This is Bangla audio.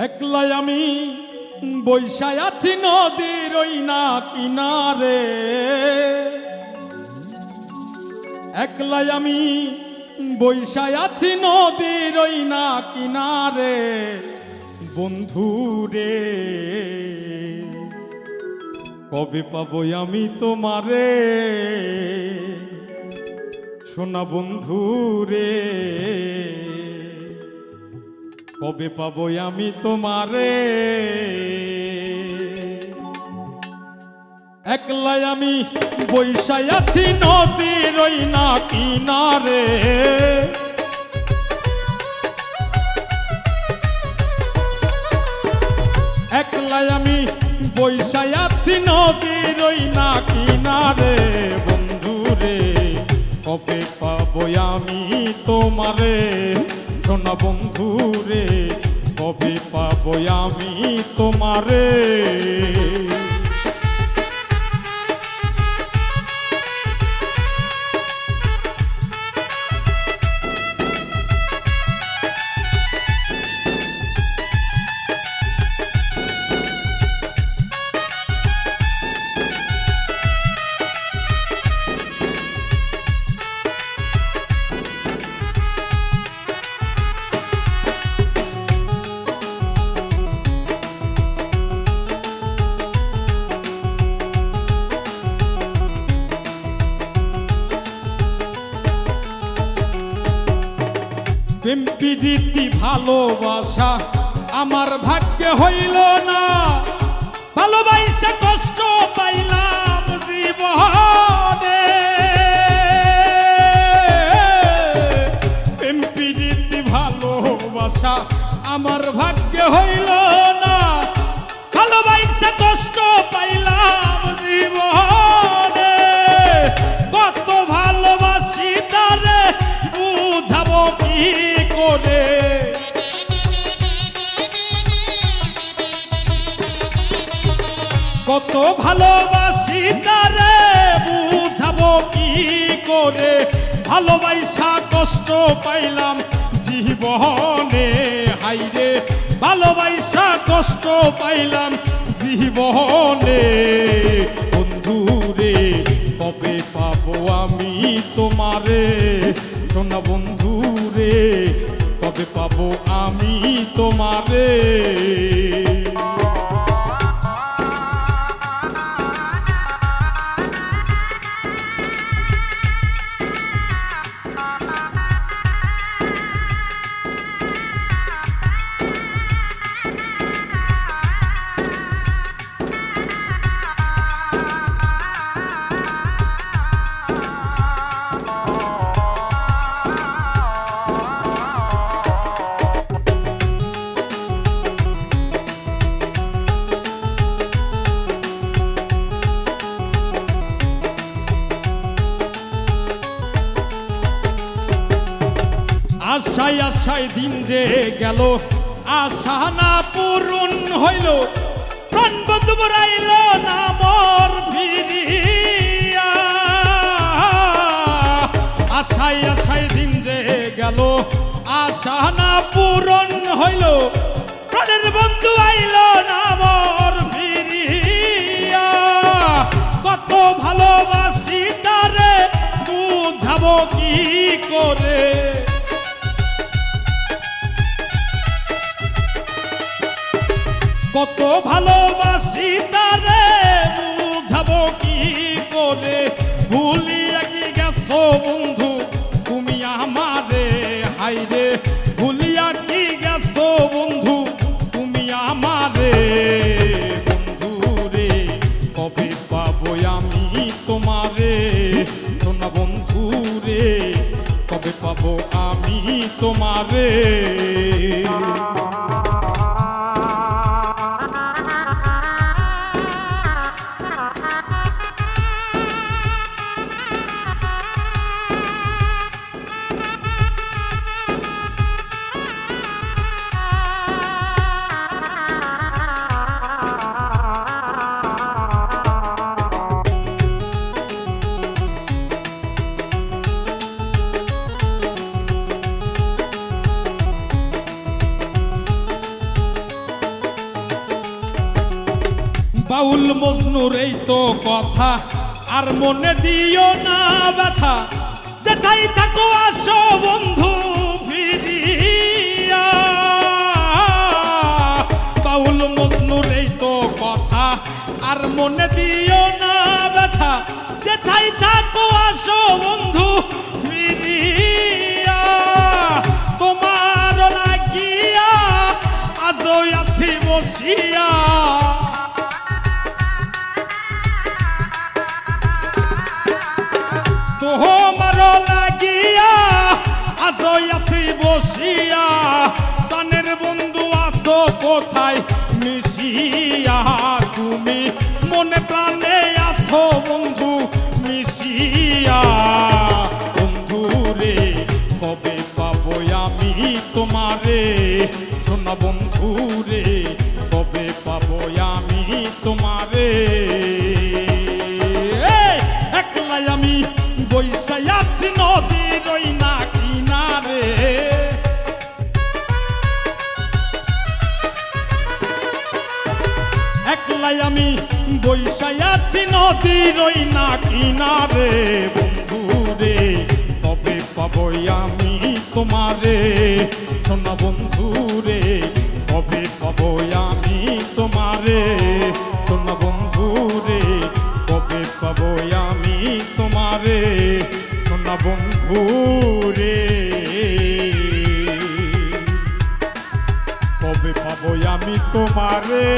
একলাই আমি বৈশায় আছি নদীর ওই না কিনারে, একলাই আমি বৈশায় আছি নদীর ওই না কিনারে। বন্ধুরে কবে পাবো আমি তোমারে, সোনা বন্ধুরে কবে পাবো আমি তোমারে। একলাই আমি বৈশায় আছি নদীর ওই না কিনারে, একলাই আমি বৈশায় আছি নদীর ওই না কিনারে। বন্ধুরে কবে পাবো আমি তোমারে, সোনা বন্ধুরে কবে পাবো আমি তোমারে। প্রেম প্রীতি ভালোবাসা আমার ভাগ্যে হইল না, ভালোবাসা কষ্ট পাইলাম জীবনে। প্রেম প্রীতি ভালোবাসা আমার ভাগ্যে হইল না, ভালোবাসা কষ্ট পাইলাম জীবনে। কত ভালোবাসি তারে বুঝাবো কি করে, কত ভালোবাসি তারে বুঝাবো কি করে। ভালোবাসা কষ্ট পাইলাম জীবনে, হাইরে ভালোবাসা কষ্ট পাইলাম জীবনে। বন্ধুরে কবে পাবো আমি তোমারে, সোনা বন্ধুরে কবে পাবো আমি তোমারে। আশায় আশায় দিন যে গেল, আশা না পূরণ হইল, প্রাণ বন্ধু রাইল না মোর ফিরিয়া। আশায় আশায় দিন যে গেল, আশা না পূরণ হইল, প্রাণের বন্ধু আইল না মোর ফিরিয়া। কত ভালোবাসি তারে বুঝাবো কি করে, কত ভালোবাসি তারে বুঝাবো কি করে। ভুলিয়া কি গেছো বন্ধু তুমি আমারে, হাইরে ভুলিয়া কি গেছো বন্ধু তুমি আমারে। বন্ধুরে কবে পাবো আমি তোমারে, সোনা বন্ধুরে কবে পাবো আমি তোমারে। বাউল মজনুর এই তো কথা, আর মনে দিও না ব্যথা, যেথায় থাকো আসো বন্ধু ফিরিয়া। বাউল মজনুর এই তো কথা, আর মনে দিও না ব্যথা, যেথায় থাকো আসো বন্ধু ফিরিয়া। তোমার লাগিয়া আজও আছি বসিয়া, তোমার লাগিয়া আজও আছি বসিয়া। প্রাণের বন্ধু আছো কোথায় মিশিয়া, তুমি মনে প্রাণে আছো বন্ধু মিশিয়া। বন্ধু রে কবে পাবো আমি তোমারে, শোনা বন্ধু রে কবে পাবো আমি তোমারে। একলাই আমি বৈশাই আছি নদীর ওই না কিনারে, একলাই আমি বৈশাই আছি নদীর ওই না কিনারে। বন্ধু রে কবে পাবো আমি তোমারে, শোনা বন্ধু রে কবে পাবো আমি তোমারে। শোনা বন্ধু রে কবে পাবো আমি তোমারে, শোনা বন্ধু রে কবে পাবো আমি তোমারে।